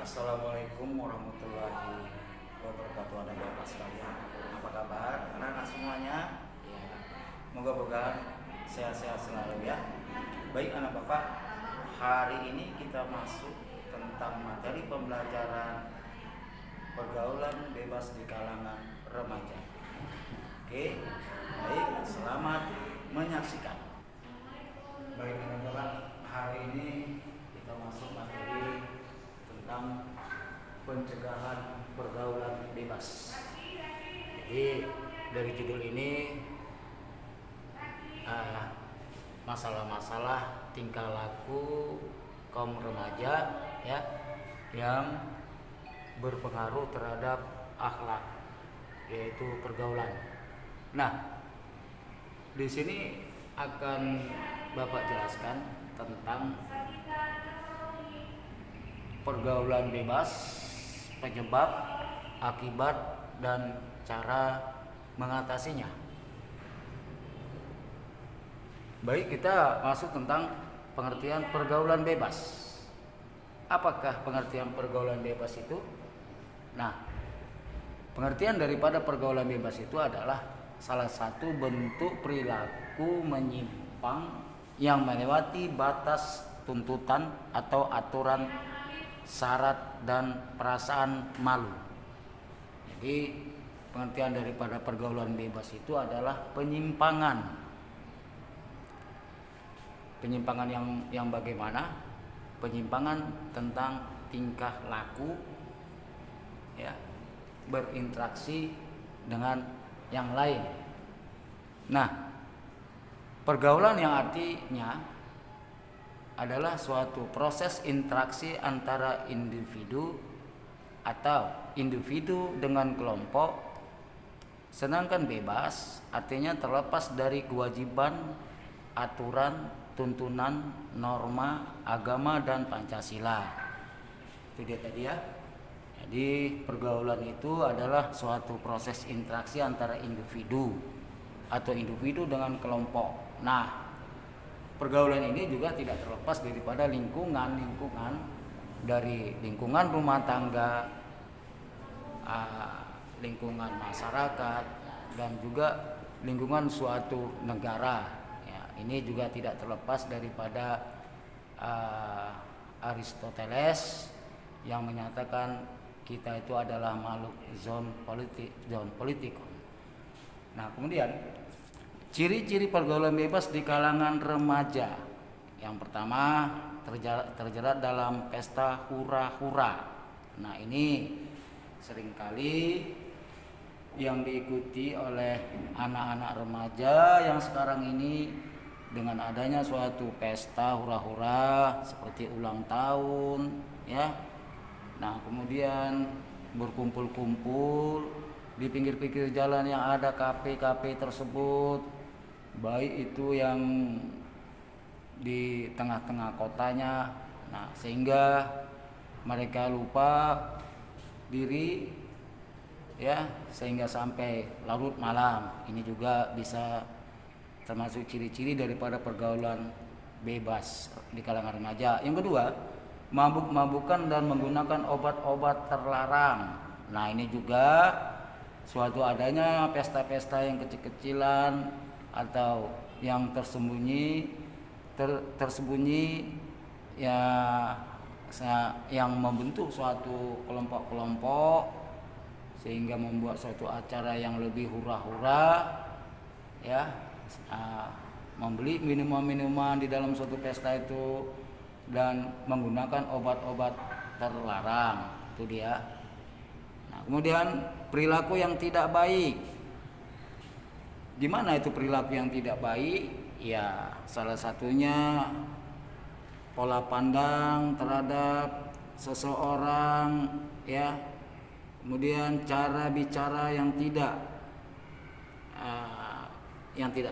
Assalamualaikum warahmatullahi wabarakatuh. Ada bapak sekalian, apa kabar anak-anak semuanya? Ya, moga-moga sehat-sehat selalu ya. Baik anak bapak, hari ini kita masuk tentang materi pembelajaran pergaulan bebas di kalangan remaja. Oke, baik, selamat menyaksikan. Baik anak bapak, hari ini kita masuk materi tentang pencegahan pergaulan bebas. Jadi dari judul ini masalah-masalah tingkah laku kaum remaja ya yang berpengaruh terhadap akhlak, yaitu pergaulan. Nah, di sini akan Bapak jelaskan tentang pergaulan bebas, penyebab, akibat, dan cara mengatasinya. Baik, kita masuk tentang pengertian pergaulan bebas. Apakah pengertian pergaulan bebas itu? Nah, pengertian daripada pergaulan bebas itu adalah salah satu bentuk perilaku menyimpang yang melewati batas tuntutan atau aturan, syarat dan perasaan malu. Jadi pengertian daripada pergaulan bebas itu adalah penyimpangan. Penyimpangan yang bagaimana? Penyimpangan tentang tingkah laku ya, berinteraksi dengan yang lain. Nah, pergaulan yang artinya adalah suatu proses interaksi antara individu atau individu dengan kelompok, sedangkan bebas artinya terlepas dari kewajiban, aturan, tuntunan, norma, agama, dan Pancasila. Itu dia tadi ya. Jadi pergaulan itu adalah suatu proses interaksi antara individu atau individu dengan kelompok. Nah, pergaulan ini juga tidak terlepas daripada lingkungan dari lingkungan rumah tangga, lingkungan masyarakat, dan juga lingkungan suatu negara. Ya, ini juga tidak terlepas daripada Aristoteles yang menyatakan kita itu adalah makhluk zon politik. Nah, kemudian ciri-ciri pergaulan bebas di kalangan remaja. Yang pertama, terjerat dalam pesta hura-hura. Nah, ini seringkali yang diikuti oleh anak-anak remaja yang sekarang ini dengan adanya suatu pesta hura-hura seperti ulang tahun ya. Nah, kemudian berkumpul-kumpul di pinggir-pinggir jalan yang ada kafe-kafe tersebut, baik itu yang di tengah-tengah kotanya. Nah, sehingga mereka lupa diri ya, sehingga sampai larut malam. Ini juga bisa termasuk ciri-ciri daripada pergaulan bebas di kalangan remaja. Yang kedua, mabuk-mabukan dan menggunakan obat-obat terlarang. Nah, ini juga suatu adanya pesta-pesta yang kecil-kecilan atau yang tersembunyi ya, yang membentuk suatu kelompok-kelompok sehingga membuat suatu acara yang lebih hura-hura ya, membeli minuman-minuman di dalam suatu pesta itu dan menggunakan obat-obat terlarang. Itu dia. Nah, kemudian perilaku yang tidak baik. Gimana itu perilaku yang tidak baik? Ya, salah satunya pola pandang terhadap seseorang ya. Kemudian cara bicara yang tidak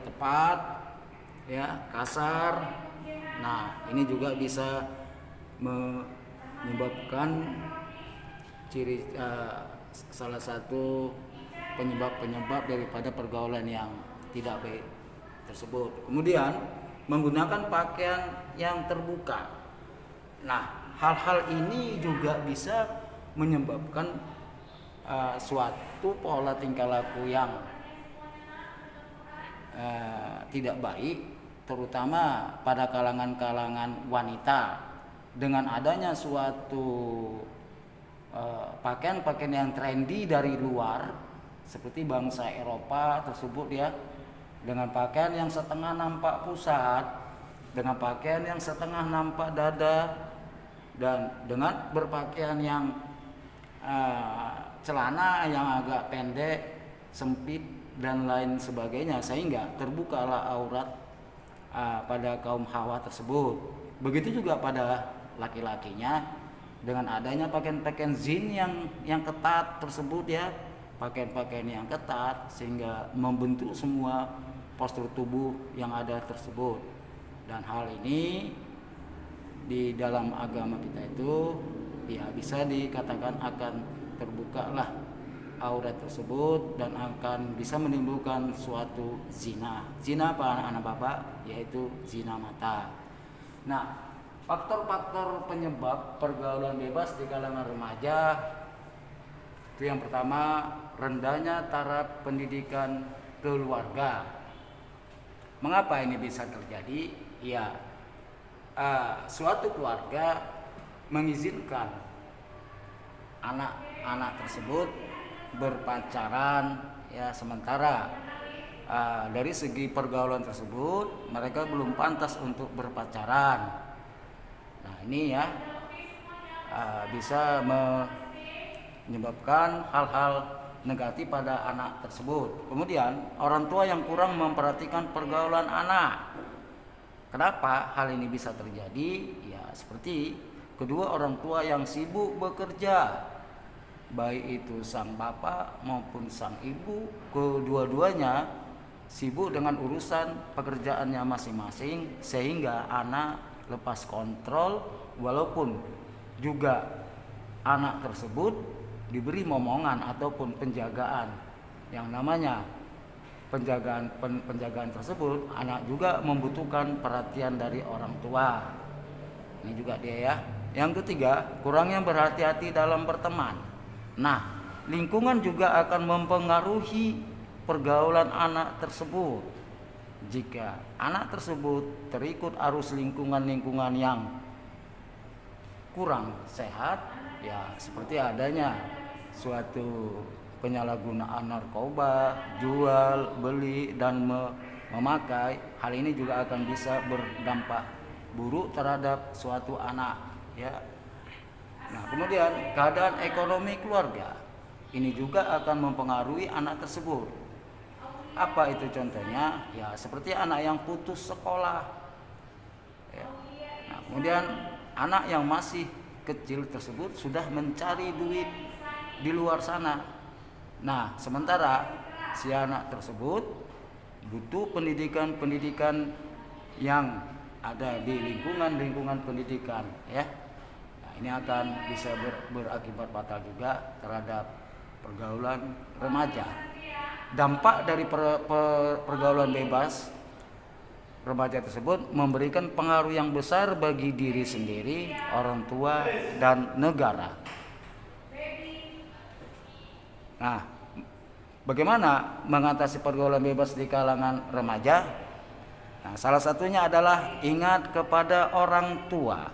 tepat ya, kasar. Nah, ini juga bisa menyebabkan salah satu penyebab daripada pergaulan yang tidak baik tersebut. Kemudian menggunakan pakaian yang terbuka. Nah, hal-hal ini juga bisa menyebabkan suatu pola tingkah laku yang tidak baik, terutama pada kalangan-kalangan wanita, dengan adanya suatu pakaian-pakaian yang trendy dari luar seperti bangsa Eropa tersebut ya, dengan pakaian yang setengah nampak pusat, dengan pakaian yang setengah nampak dada, dan dengan berpakaian yang celana yang agak pendek, sempit dan lain sebagainya, sehingga terbukalah aurat pada kaum hawa tersebut. Begitu juga pada laki-lakinya, dengan adanya pakaian-pakaian zin yang ketat tersebut ya, pakaian-pakaian yang ketat sehingga membentuk semua postur tubuh yang ada tersebut. Dan hal ini di dalam agama kita itu ya bisa dikatakan akan terbukalah aurat tersebut dan akan bisa menimbulkan suatu zina. Zina apa anak bapak? Yaitu zina mata. Nah, faktor-faktor penyebab pergaulan bebas di kalangan remaja itu yang pertama, rendahnya taraf pendidikan keluarga. Mengapa ini bisa terjadi? Ya, suatu keluarga mengizinkan anak-anak tersebut berpacaran ya, sementara dari segi pergaulan tersebut mereka belum pantas untuk berpacaran. Nah ini ya bisa menyebabkan hal-hal negatif pada anak tersebut. Kemudian orang tua yang kurang memperhatikan pergaulan anak. Kenapa hal ini bisa terjadi? Ya seperti kedua orang tua yang sibuk bekerja, baik itu sang bapak maupun sang ibu, kedua-duanya sibuk dengan urusan pekerjaannya masing-masing, sehingga anak lepas kontrol, walaupun juga anak tersebut diberi momongan ataupun penjagaan. Yang namanya penjagaan tersebut, anak juga membutuhkan perhatian dari orang tua. Ini juga dia ya. Yang ketiga, kurangnya berhati-hati dalam berteman. Nah, lingkungan juga akan mempengaruhi pergaulan anak tersebut. Jika anak tersebut terikut arus lingkungan-lingkungan yang kurang sehat, ya seperti adanya suatu penyalahgunaan narkoba, jual, beli, dan memakai, hal ini juga akan bisa berdampak buruk terhadap suatu anak ya. Nah, kemudian keadaan ekonomi keluarga ini juga akan mempengaruhi anak tersebut. Apa itu contohnya? Ya seperti anak yang putus sekolah ya. Nah, kemudian anak yang masih kecil tersebut sudah mencari duit di luar sana. Nah, sementara si anak tersebut butuh pendidikan yang ada di lingkungan pendidikan ya. Nah, ini akan bisa berakibat fatal juga terhadap pergaulan remaja. Dampak dari pergaulan bebas remaja tersebut memberikan pengaruh yang besar bagi diri sendiri, orang tua, dan negara. Nah, bagaimana mengatasi pergaulan bebas di kalangan remaja? Nah, salah satunya adalah ingat kepada orang tua.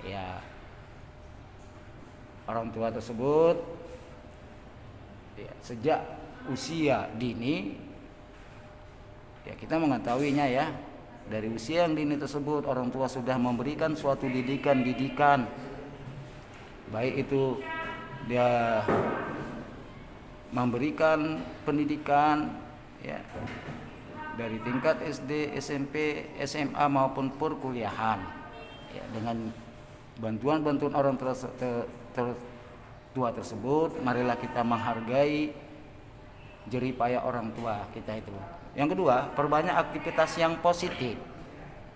Ya, orang tua tersebut ya, sejak usia dini, ya kita mengetahuinya ya, dari usia yang dini tersebut orang tua sudah memberikan suatu didikan, baik itu dia memberikan pendidikan ya dari tingkat SD, SMP, SMA maupun perkuliahan ya, dengan bantuan orang tua tersebut, marilah kita menghargai jerih payah orang tua kita itu. Yang kedua, perbanyak aktivitas yang positif.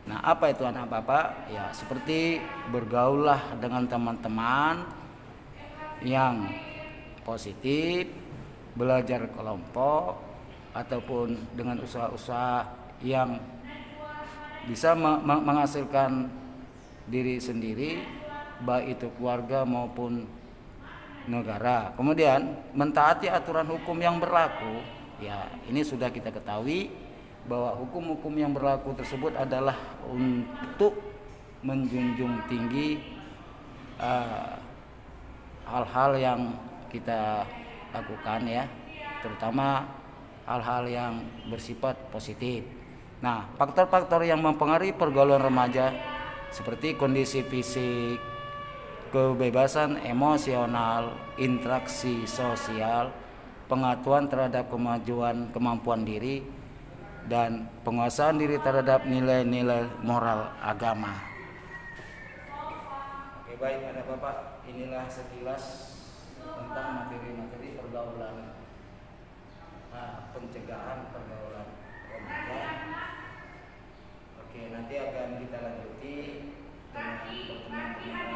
Nah, apa itu anak bapak? Ya, seperti bergaullah dengan teman-teman yang positif, belajar kelompok, ataupun dengan usaha-usaha yang bisa menghasilkan diri sendiri baik itu keluarga maupun negara. Kemudian mentaati aturan hukum yang berlaku. Ya, ini sudah kita ketahui bahwa hukum-hukum yang berlaku tersebut adalah untuk menjunjung tinggi hal-hal yang kita lakukan ya, terutama hal-hal yang bersifat positif. Nah, faktor-faktor yang mempengaruhi pergaulan remaja seperti kondisi fisik, kebebasan emosional, interaksi sosial, pengetahuan terhadap kemampuan diri, dan penguasaan diri terhadap nilai-nilai moral agama. Oke, baik ada Bapak, inilah sekilas tentang materi-materi pergaulan, pencegahan pergaulan remaja. Oke, nanti akan kita lanjuti dengan pertemuan-pertemuan